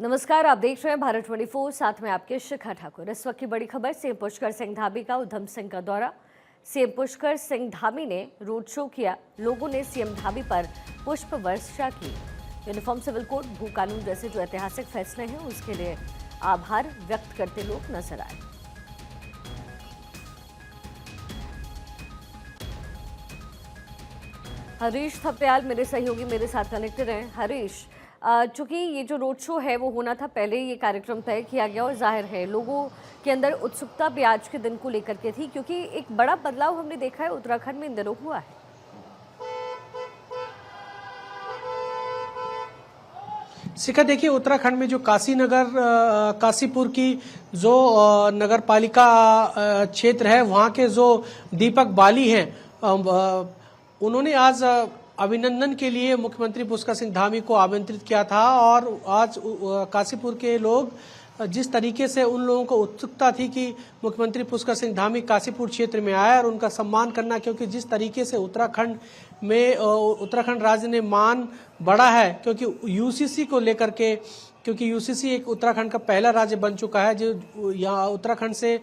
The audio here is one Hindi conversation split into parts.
नमस्कार, आप देख रहे हैं भारत 24, साथ में आपके शिखा ठाकुर। इस वक्त की बड़ी खबर, सीएम पुष्कर सिंह धामी का उधम सिंह का दौरा। सीएम पुष्कर सिंह धामी ने रोड शो किया। लोगों ने सीएम धामी पर पुष्प वर्षा की। यूनिफॉर्म सिविल कोड, भू कानून जैसे जो ऐतिहासिक फैसले हैं उसके लिए आभार व्यक्त करते लोग नजर आए। हरीश थपयाल मेरे सहयोगी मेरे साथ कनेक्टेड हैं। हरीश, चूंकि ये जो रोड शो है वो होना था पहले, ये कार्यक्रम तय किया गया और जाहिर है लोगों के अंदर उत्सुकता भी आज के दिन को लेकर के थी, क्योंकि एक बड़ा बदलाव हमने देखा है उत्तराखंड में इन दिनों हुआ है। शिखा, देखिए उत्तराखंड में जो काशीपुर की जो नगर पालिका क्षेत्र है, वहाँ के जो दीपक बाली हैं, उन्होंने आज अभिनंदन के लिए मुख्यमंत्री पुष्कर सिंह धामी को आमंत्रित किया था। और आज काशीपुर के लोग जिस तरीके से उन लोगों को उत्सुकता थी कि मुख्यमंत्री पुष्कर सिंह धामी काशीपुर क्षेत्र में आए और उनका सम्मान करना, क्योंकि जिस तरीके से उत्तराखंड राज्य ने मान बढ़ा है, क्योंकि यूसीसी को लेकर के, क्योंकि यूसीसी एक उत्तराखंड का पहला राज्य बन चुका है जो यहाँ उत्तराखंड से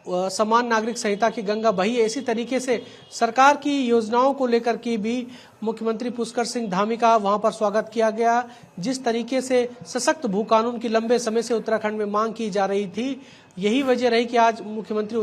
समान नागरिक संहिता की गंगा बही है। इसी तरीके से सरकार की योजनाओं को लेकर के भी मुख्यमंत्री पुष्कर सिंह धामी का वहां पर स्वागत किया गया। जिस तरीके से सशक्त भू कानून की लंबे समय से उत्तराखंड में मांग की जा रही थी, यही वजह रही कि आज मुख्यमंत्री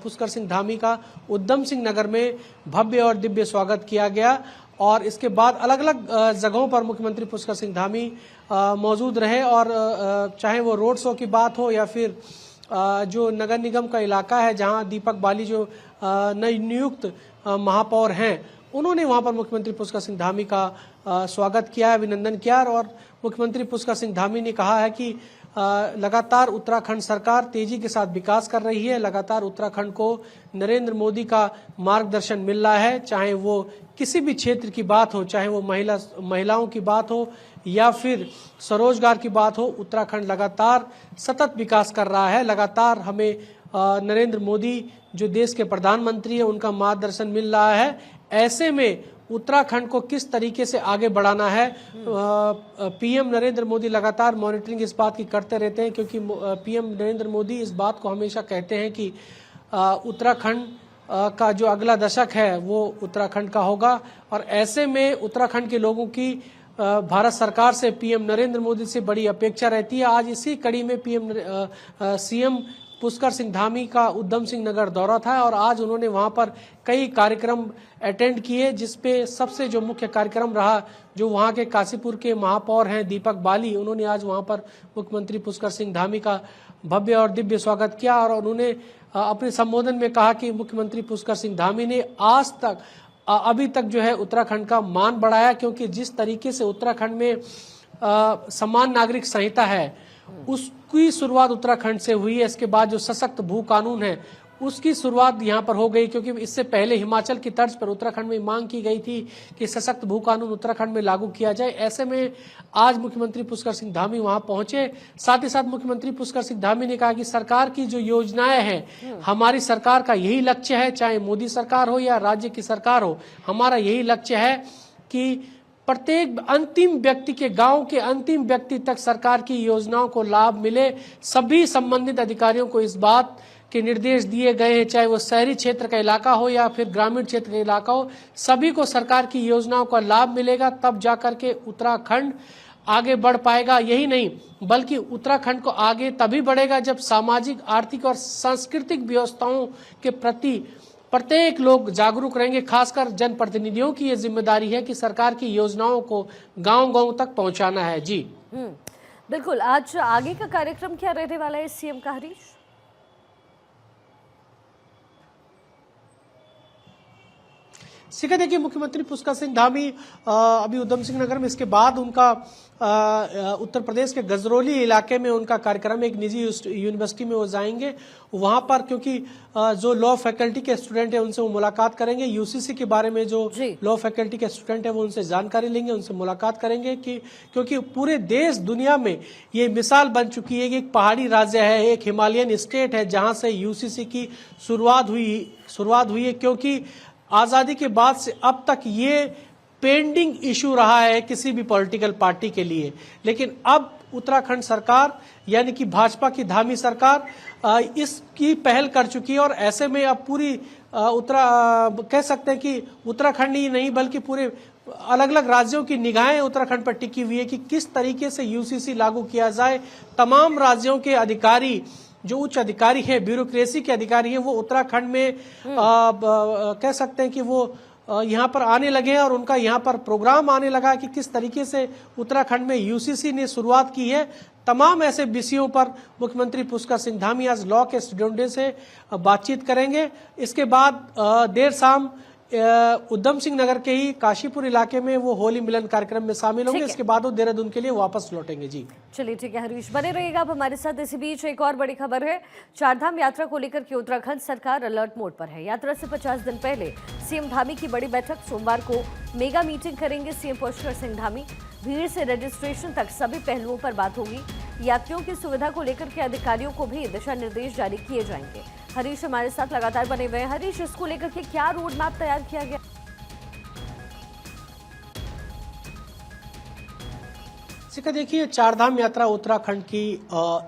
पुष्कर सिंह धामी का उधम सिंह नगर में भव्य और दिव्य स्वागत किया गया। और इसके बाद अलग अलग जगहों पर मुख्यमंत्री पुष्कर सिंह धामी मौजूद रहे। और चाहे वो रोड शो की बात हो या फिर जो नगर निगम का इलाका है जहां दीपक बाली जो नई नियुक्त महापौर हैं, उन्होंने वहां पर मुख्यमंत्री पुष्कर सिंह धामी का स्वागत किया, अभिनंदन किया। और मुख्यमंत्री पुष्कर सिंह धामी ने कहा है कि लगातार उत्तराखंड सरकार तेजी के साथ विकास कर रही है। लगातार उत्तराखंड को नरेंद्र मोदी का मार्गदर्शन मिल रहा है, चाहे वो किसी भी क्षेत्र की बात हो, चाहे वो महिलाओं की बात हो या फिर स्वरोजगार की बात हो। उत्तराखंड लगातार सतत विकास कर रहा है। लगातार हमें नरेंद्र मोदी जो देश के प्रधानमंत्री हैं, उनका मार्गदर्शन मिल रहा है। ऐसे में उत्तराखंड को किस तरीके से आगे बढ़ाना है, पीएम नरेंद्र मोदी लगातार मॉनिटरिंग इस बात की करते रहते हैं, क्योंकि पीएम नरेंद्र मोदी इस बात को हमेशा कहते हैं कि उत्तराखंड का जो अगला दशक है वो उत्तराखंड का होगा। और ऐसे में उत्तराखंड के लोगों की भारत सरकार से, पीएम नरेंद्र मोदी से बड़ी अपेक्षा रहती है। आज इसी कड़ी में सीएम पुष्कर सिंह धामी का उधम सिंह नगर दौरा था और आज उन्होंने वहां पर कई कार्यक्रम अटेंड किए, जिसपे सबसे जो मुख्य कार्यक्रम रहा, जो वहां के काशीपुर के महापौर हैं दीपक बाली, उन्होंने आज वहां पर मुख्यमंत्री पुष्कर सिंह धामी का भव्य और दिव्य स्वागत किया। और उन्होंने अपने संबोधन में कहा कि मुख्यमंत्री पुष्कर सिंह धामी ने आज तक अभी तक जो है उत्तराखंड का मान बढ़ाया, क्योंकि जिस तरीके से उत्तराखंड में समान नागरिक संहिता है उसकी शुरुआत उत्तराखंड से हुई है। इसके बाद जो सशक्त भू कानून है उसकी शुरुआत यहाँ पर हो गई, क्योंकि इससे पहले हिमाचल की तर्ज पर उत्तराखंड में मांग की गई थी कि सशक्त भू कानून उत्तराखंड में लागू किया जाए। ऐसे में आज मुख्यमंत्री पुष्कर सिंह धामी वहां पहुंचे। साथ ही साथ मुख्यमंत्री पुष्कर सिंह धामी ने कहा कि सरकार की जो योजनाएं हैं, हमारी सरकार का यही लक्ष्य है, चाहे मोदी सरकार हो या राज्य की सरकार हो, हमारा यही लक्ष्य है कि प्रत्येक अंतिम व्यक्ति के, गांव के अंतिम व्यक्ति तक सरकार की योजनाओं को लाभ मिले। सभी संबंधित अधिकारियों को इस बात के निर्देश दिए गए हैं, चाहे वो शहरी क्षेत्र का इलाका हो या फिर ग्रामीण क्षेत्र का इलाका हो, सभी को सरकार की योजनाओं का लाभ मिलेगा, तब जाकर के उत्तराखंड आगे बढ़ पाएगा। यही नहीं बल्कि उत्तराखंड को आगे तभी बढ़ेगा जब सामाजिक, आर्थिक और सांस्कृतिक व्यवस्थाओं के प्रति प्रत्येक लोग जागरूक रहेंगे। खासकर जनप्रतिनिधियों की ये जिम्मेदारी है कि सरकार की योजनाओं को गांव-गांव तक पहुंचाना है। जी बिल्कुल। आज आगे का कार्यक्रम क्या रहने वाला है सीएम का, हरीश? शिखा, देखिए मुख्यमंत्री पुष्कर सिंह धामी अभी उधम सिंह नगर में, इसके बाद उनका उत्तर प्रदेश के गजरौली इलाके में उनका कार्यक्रम, एक निजी यूनिवर्सिटी में वो जाएंगे। वहां पर क्योंकि जो लॉ फैकल्टी के स्टूडेंट है उनसे वो मुलाकात करेंगे, यूसीसी के बारे में जो लॉ फैकल्टी के स्टूडेंट है वो उनसे जानकारी लेंगे, उनसे मुलाकात करेंगे कि क्योंकि पूरे देश दुनिया में ये मिसाल बन चुकी है कि एक पहाड़ी राज्य है, एक हिमालयन स्टेट है जहां से यूसीसी की शुरुआत हुई है। क्योंकि आजादी के बाद से अब तक ये पेंडिंग इशू रहा है किसी भी पॉलिटिकल पार्टी के लिए, लेकिन अब उत्तराखंड सरकार यानी कि भाजपा की धामी सरकार इसकी पहल कर चुकी है। और ऐसे में अब पूरी कह सकते हैं कि उत्तराखंड ही नहीं बल्कि पूरे अलग अलग राज्यों की निगाहें उत्तराखंड पर टिकी हुई है कि किस तरीके से यूसीसी लागू किया जाए। तमाम राज्यों के अधिकारी, जो उच्च अधिकारी है, ब्यूरोक्रेसी के अधिकारी हैं, वो उत्तराखंड में कह सकते हैं कि वो यहाँ पर आने लगे हैं और उनका यहाँ पर प्रोग्राम आने लगा कि किस तरीके से उत्तराखंड में यूसीसी ने शुरुआत की है। तमाम ऐसे विषयों पर मुख्यमंत्री पुष्कर सिंह धामी आज लॉ के स्टूडेंटों से बातचीत करेंगे। इसके बाद देर शाम उधम सिंह नगर के ही काशीपुर इलाके में वो होली मिलन कार्यक्रम में शामिल होंगे। इसके बाद वो देहरादून के लिए वापस लौटेंगे। जी चलिए ठीक है हरीश, बने रहिएगा आप हमारे साथ। इसी बीच एक और बड़ी खबर है, चारधाम यात्रा को लेकर के उत्तराखंड सरकार अलर्ट मोड पर है। यात्रा से 50 दिन पहले सीएम धामी की बड़ी बैठक, सोमवार को मेगा मीटिंग करेंगे सीएम पुष्कर सिंह धामी। भीड़ से रजिस्ट्रेशन तक सभी पहलुओं पर बात होगी। यात्रियों की सुविधा को लेकर के अधिकारियों को भी दिशा निर्देश जारी किए जाएंगे। हरीश हमारे साथ लगातार बने हुए हैं। हरीश, इसको लेकर के क्या रोड मैप तैयार किया गया? देखिए, चारधाम यात्रा उत्तराखंड की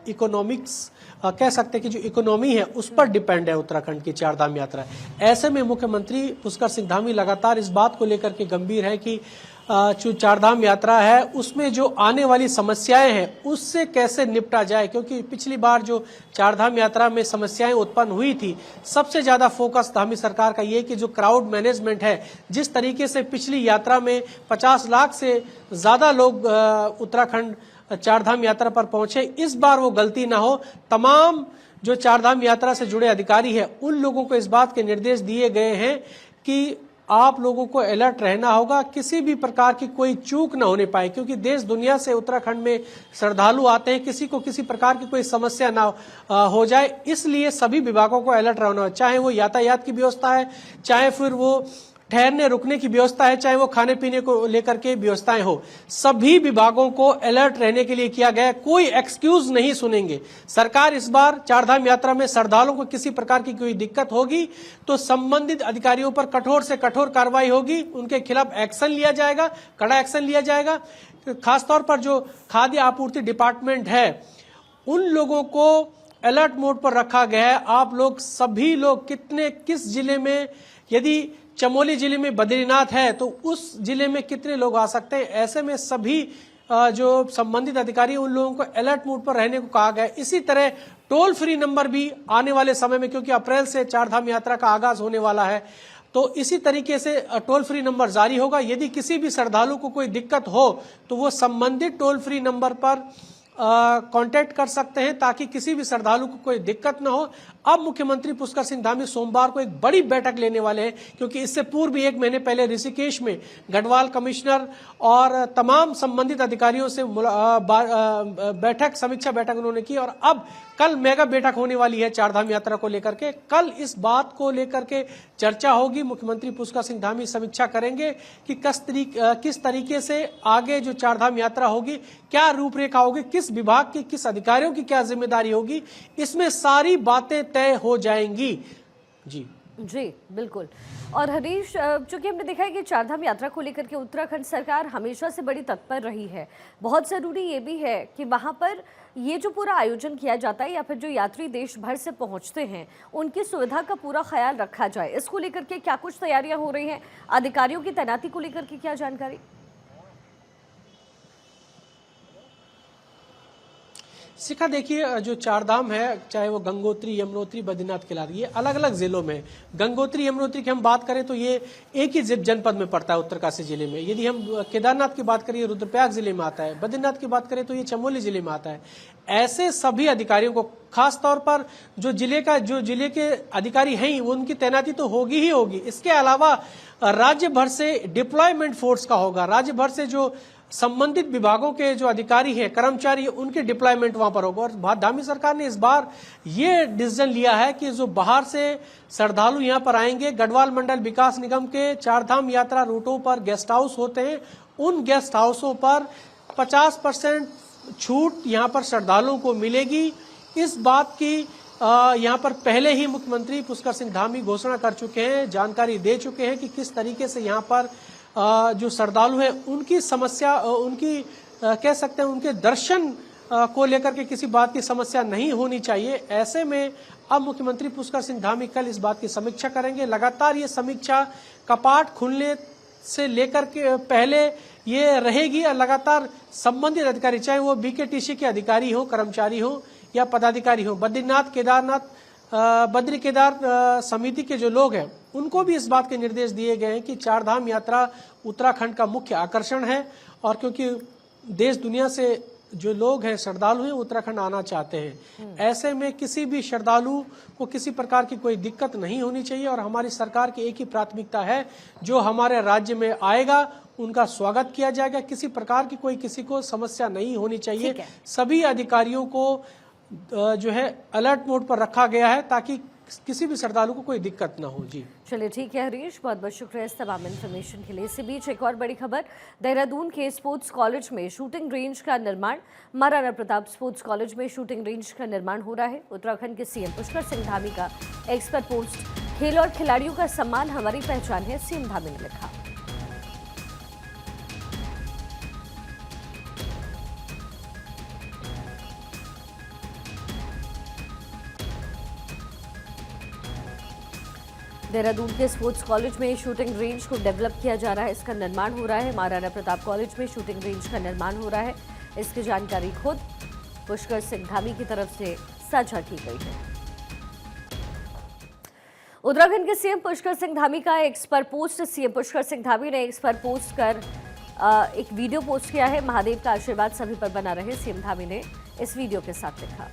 इकोनॉमिक्स कह सकते हैं कि जो इकोनॉमी है उस पर डिपेंड है उत्तराखंड की चारधाम यात्रा। ऐसे में मुख्यमंत्री पुष्कर सिंह धामी लगातार इस बात को लेकर के गंभीर है कि जो चारधाम यात्रा है उसमें जो आने वाली समस्याएं हैं उससे कैसे निपटा जाए, क्योंकि पिछली बार जो चारधाम यात्रा में समस्याएं उत्पन्न हुई थी, सबसे ज्यादा फोकस धामी सरकार का ये कि जो क्राउड मैनेजमेंट है, जिस तरीके से पिछली यात्रा में 50 लाख से ज्यादा लोग उत्तराखंड चारधाम यात्रा पर पहुंचे, इस बार वो गलती ना हो। तमाम जो चारधाम यात्रा से जुड़े अधिकारी हैं उन लोगों को इस बात के निर्देश दिए गए हैं कि आप लोगों को अलर्ट रहना होगा, किसी भी प्रकार की कोई चूक ना होने पाए, क्योंकि देश दुनिया से उत्तराखंड में श्रद्धालु आते हैं, किसी को किसी प्रकार की कोई समस्या ना हो जाए। इसलिए सभी विभागों को अलर्ट रहना हो, चाहे वो यातायात की व्यवस्था है, चाहे फिर वो ठहरने रुकने की व्यवस्था है, चाहे वो खाने पीने को लेकर के व्यवस्थाएं हो। सभी विभागों को अलर्ट रहने के लिए किया गया है, कोई एक्सक्यूज नहीं सुनेंगे। सरकार इस बार चारधाम यात्रा में श्रद्धालुओं को किसी प्रकार की कोई दिक्कत होगी तो संबंधित अधिकारियों पर कठोर से कठोर कार्रवाई होगी, उनके खिलाफ एक्शन लिया जाएगा, कड़ा एक्शन लिया जाएगा। खासतौर पर जो खाद्य आपूर्ति डिपार्टमेंट है उन लोगों को अलर्ट मोड पर रखा गया है। आप लोग सभी लोग किस जिले में, यदि चमोली जिले में बद्रीनाथ है तो उस जिले में कितने लोग आ सकते हैं, ऐसे में सभी जो संबंधित अधिकारी उन लोगों को अलर्ट मोड पर रहने को कहा गया। इसी तरह टोल फ्री नंबर भी आने वाले समय में, क्योंकि अप्रैल से चारधाम यात्रा का आगाज होने वाला है, तो इसी तरीके से टोल फ्री नंबर जारी होगा। यदि किसी भी श्रद्धालु को कोई दिक्कत हो तो वो संबंधित टोल फ्री नंबर पर कांटेक्ट कर सकते हैं ताकि किसी भी श्रद्धालु को कोई दिक्कत ना हो। अब मुख्यमंत्री पुष्कर सिंह धामी सोमवार को एक बड़ी बैठक लेने वाले हैं, क्योंकि इससे पूर्व भी 1 महीने पहले ऋषिकेश में गढ़वाल कमिश्नर और तमाम संबंधित अधिकारियों से समीक्षा बैठक उन्होंने की। और अब कल मेगा बैठक होने वाली है चारधाम यात्रा को लेकर के। कल इस बात को लेकर के चर्चा होगी, मुख्यमंत्री पुष्कर सिंह धामी समीक्षा करेंगे कि किस तरीके से आगे जो चारधाम यात्रा होगी, क्या रूपरेखा होगी, किस विभाग की, किस अधिकारियों की क्या जिम्मेदारी होगी, इसमें सारी बातें तय हो जाएंगी। जी बिल्कुल। और हरीश, चूंकि हमने देखा है कि चारधाम यात्रा को लेकर के उत्तराखंड सरकार हमेशा से बड़ी तत्पर रही है, बहुत जरूरी ये भी है कि वहां पर ये जो पूरा आयोजन किया जाता है या फिर जो यात्री देश भर से पहुंचते हैं उनकी सुविधा का पूरा ख्याल रखा जाए। इसको लेकर के क्या कुछ तैयारियां हो रही हैं, अधिकारियों की तैनाती को लेकर के क्या जानकारी? देखिए, जो चारधाम है, चाहे वो गंगोत्री, यमुनोत्री, बद्रीनाथ, केदारनाथ, ये अलग अलग जिलों में। गंगोत्री यमुनोत्री की हम बात करें तो ये एक ही जनपद में पड़ता है, उत्तरकाशी जिले में। यदि हम केदारनाथ की बात करें, रुद्रप्रयाग जिले में आता है। बद्रीनाथ की बात करें तो ये चमोली जिले में आता है। ऐसे सभी अधिकारियों को, खास तौर पर जो जिले के अधिकारी हैं उनकी तैनाती तो होगी ही होगी। इसके अलावा राज्य भर से डिप्लॉयमेंट फोर्स का होगा, राज्य भर से जो संबंधित विभागों के जो अधिकारी हैं, कर्मचारी, उनके डिप्लॉयमेंट वहां पर होगा। और धामी सरकार ने इस बार ये डिसीजन लिया है कि जो बाहर से श्रद्धालु यहां पर आएंगे, गढ़वाल मंडल विकास निगम के चारधाम यात्रा रूटों पर गेस्ट हाउस होते हैं, उन गेस्ट हाउसों पर 50% छूट यहां पर श्रद्धालुओं को मिलेगी। इस बात की यहां पर पहले ही मुख्यमंत्री पुष्कर सिंह धामी घोषणा कर चुके हैं, जानकारी दे चुके हैं कि किस तरीके से यहां पर जो श्रद्धालु हैं उनकी समस्या, उनकी कह सकते हैं उनके दर्शन को लेकर के किसी बात की समस्या नहीं होनी चाहिए। ऐसे में अब मुख्यमंत्री पुष्कर सिंह धामी कल इस बात की समीक्षा करेंगे। लगातार ये समीक्षा कपाट खुलने से लेकर के पहले ये रहेगी और लगातार संबंधित अधिकारी, चाहे वो बीकेटीसी के अधिकारी हो, कर्मचारी हो या पदाधिकारी हो, बद्री केदार समिति के जो लोग हैं उनको भी इस बात के निर्देश दिए गए हैं कि चार धाम यात्रा उत्तराखंड का मुख्य आकर्षण है और क्योंकि देश दुनिया से जो लोग हैं, श्रद्धालु हैं, उत्तराखंड आना चाहते हैं। ऐसे में किसी भी श्रद्धालु को किसी प्रकार की कोई दिक्कत नहीं होनी चाहिए और हमारी सरकार की एक ही प्राथमिकता है, जो हमारे राज्य में आएगा उनका स्वागत किया जाएगा। किसी प्रकार की कोई किसी को समस्या नहीं होनी चाहिए। सभी अधिकारियों को जो है अलर्ट मोड पर रखा गया है ताकि किसी भी श्रद्धालु को कोई दिक्कत ना हो। जी चलिए ठीक है हरीश, बहुत बहुत शुक्रिया इस तमाम इन्फॉर्मेशन के लिए। इसी बीच एक और बड़ी खबर, देहरादून के स्पोर्ट्स कॉलेज में शूटिंग रेंज का निर्माण, महाराणा प्रताप स्पोर्ट्स कॉलेज में शूटिंग रेंज का निर्माण हो रहा है। उत्तराखंड के सीएम पुष्कर सिंह धामी का एक्सपर्ट पोस्ट, खेल और खिलाड़ियों का सम्मान हमारी पहचान है, सीएम धामी ने लिखा। देहरादून के स्पोर्ट्स कॉलेज में शूटिंग रेंज को डेवलप किया जा रहा है, इसका निर्माण हो रहा है। महाराणा प्रताप कॉलेज में शूटिंग रेंज का निर्माण हो रहा है, इसकी जानकारी खुद पुष्कर सिंह धामी की तरफ से साझा की गई है। उत्तराखंड के सीएम पुष्कर सिंह धामी का एक्स पर पोस्ट, सीएम पुष्कर सिंह धामी ने एक्स पर पोस्ट कर एक वीडियो पोस्ट किया है। महादेव का आशीर्वाद सभी पर बना रहे, सीएम धामी ने इस वीडियो के साथ लिखा।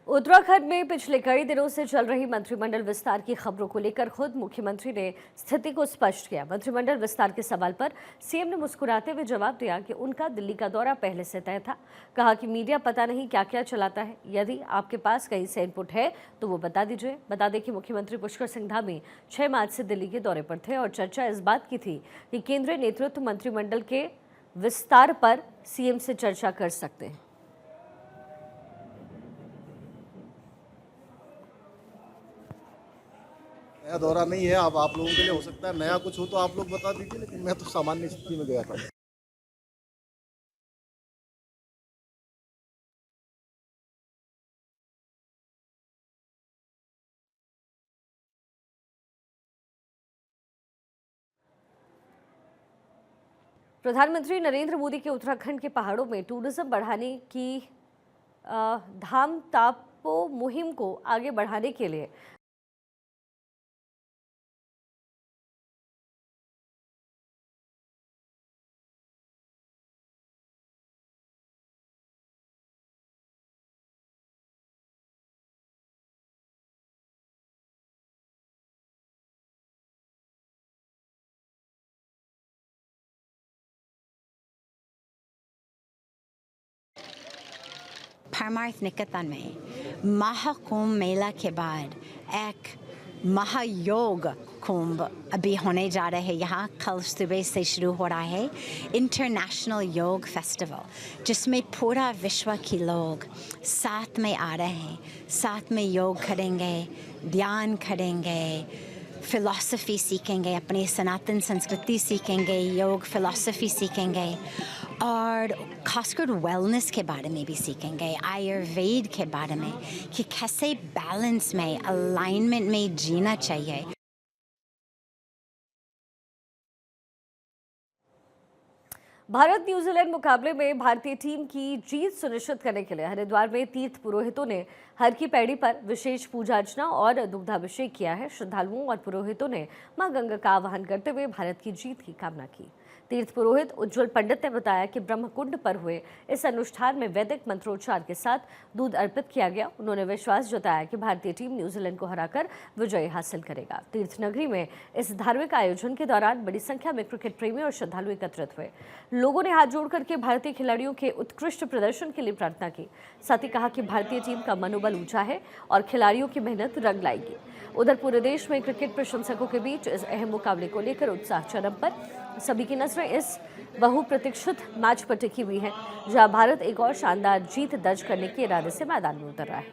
उत्तराखंड में पिछले कई दिनों से चल रही मंत्रिमंडल विस्तार की खबरों को लेकर खुद मुख्यमंत्री ने स्थिति को स्पष्ट किया। मंत्रिमंडल विस्तार के सवाल पर सीएम ने मुस्कुराते हुए जवाब दिया कि उनका दिल्ली का दौरा पहले से तय था। कहा कि मीडिया पता नहीं क्या क्या चलाता है, यदि आपके पास कहीं से इनपुट है तो वो बता दीजिए। बता दें कि मुख्यमंत्री पुष्कर सिंह धामी 6 मार्च से दिल्ली के दौरे पर थे और चर्चा इस बात की थी कि केंद्रीय नेतृत्व मंत्रिमंडल के विस्तार पर सीएम से चर्चा कर सकते हैं। नया दौरा नहीं है, अब आप लोगों के लिए हो सकता है नया कुछ हो तो आप लोग बता दीजिए, लेकिन मैं तो सामान्य स्थिति में गया था। प्रधानमंत्री नरेंद्र मोदी के उत्तराखंड के पहाड़ों में टूरिज्म बढ़ाने की धाम तापो मुहिम को आगे बढ़ाने के लिए परमार्थ निकेतन में महाकुंभ मेला के बाद एक महायोग कुंभ अभी होने जा रहे हैं। यहाँ कल सुबह से शुरू हो रहा है इंटरनेशनल योग फेस्टिवल, जिसमें पूरा विश्व के लोग साथ में आ रहे हैं, साथ में योग करेंगे, ध्यान करेंगे, फिलॉसफी सीखेंगे, अपनी सनातन संस्कृति सीखेंगे, योग फिलॉसफी सीखेंगे और खासकर वेलनेस के बारे में भी सीखेंगे, आयुर्वेद के बारे में कि कैसे बैलेंस में, अलाइनमेंट में जीना चाहिए। भारत न्यूजीलैंड मुकाबले में भारतीय टीम की जीत सुनिश्चित करने के लिए हरिद्वार में तीर्थ पुरोहितों ने हर की पैड़ी पर विशेष पूजा अर्चना और दुग्धाभिषेक किया है। श्रद्धालुओं और पुरोहितों ने मां गंगा का आवाहन करते हुए भारत की जीत की कामना की। तीर्थ पुरोहित उज्जवल पंडित ने बताया कि ब्रह्मकुंड पर हुए इस अनुष्ठान में वैदिक मंत्रोच्चार के साथ दूध अर्पित किया गया। उन्होंने विश्वास जताया कि भारतीय टीम न्यूजीलैंड को हराकर विजय हासिल करेगा। तीर्थ नगरी में इस धार्मिक आयोजन के दौरान बड़ी संख्या में क्रिकेट प्रेमी और श्रद्धालु एकत्रित हुए। लोगों ने हाथ जोड़ करके भारतीय खिलाड़ियों के उत्कृष्ट प्रदर्शन के लिए प्रार्थना की। साथ ही कहा कि भारतीय टीम का मनोबल ऊंचा है और खिलाड़ियों की मेहनत रंग लाएगी। उधर पूरे देश में क्रिकेट प्रशंसकों के बीच इस अहम मुकाबले को लेकर उत्साह चरम पर। सभी की नजरें इस बहुप्रतीक्षित मैच पर टिकी हुई हैं, जहां भारत एक और शानदार जीत दर्ज करने के इरादे से मैदान में उतर रहा है।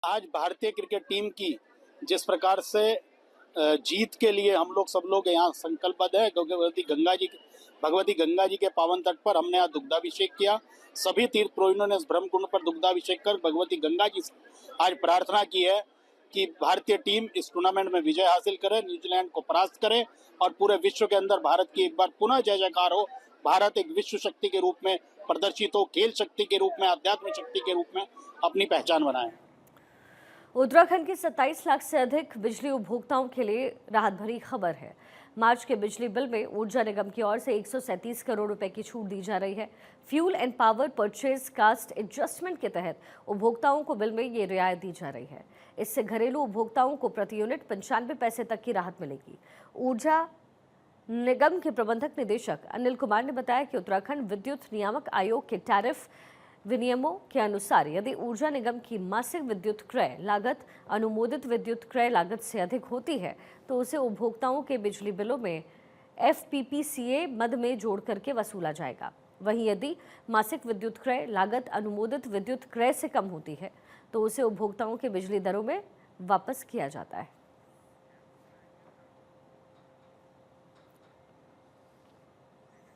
आज भारतीय क्रिकेट टीम की जिस प्रकार से जीत के लिए हम लोग सब लोग यहाँ संकल्पबद्ध है। भगवती गंगा जी के पावन तट पर हमने यहाँ दुग्धाभिषेक किया। सभी तीर्थ पुरोहितों ने इस ब्रह्मकुंड पर दुग्धाभिषेक कर भगवती गंगा जी से आज प्रार्थना की है कि भारतीय टीम इस टूर्नामेंट में विजय हासिल करे, न्यूजीलैंड को परास्त करे और पूरे विश्व के अंदर भारत की एक बार पुनः जय जयकार हो। भारत एक विश्व शक्ति के रूप में प्रदर्शित हो, खेल शक्ति के रूप में, आध्यात्मिक शक्ति के रूप में अपनी पहचान बनाए। उत्तराखंड के 27 लाख से अधिक बिजली उपभोक्ताओं के लिए राहत भरी खबर है। मार्च के बिजली बिल में ऊर्जा निगम की ओर से 137 करोड़ रुपए की छूट दी जा रही है। Fuel and power purchase cost adjustment के तहत उपभोक्ताओं को बिल में ये रियायत दी जा रही है। इससे घरेलू उपभोक्ताओं को प्रति यूनिट 95 पैसे तक की राहत मिलेगी। ऊर्जा निगम के प्रबंधक निदेशक अनिल कुमार ने बताया कि उत्तराखंड विद्युत नियामक आयोग के टैरिफ विनियमों के अनुसार यदि ऊर्जा निगम की मासिक विद्युत क्रय लागत अनुमोदित विद्युत क्रय लागत से अधिक होती है तो उसे उपभोक्ताओं के बिजली बिलों में FPPCA मद में जोड़ करके वसूला जाएगा। वहीं यदि मासिक विद्युत क्रय लागत अनुमोदित विद्युत क्रय से कम होती है तो उसे उपभोक्ताओं के बिजली दरों में वापस किया जाता है।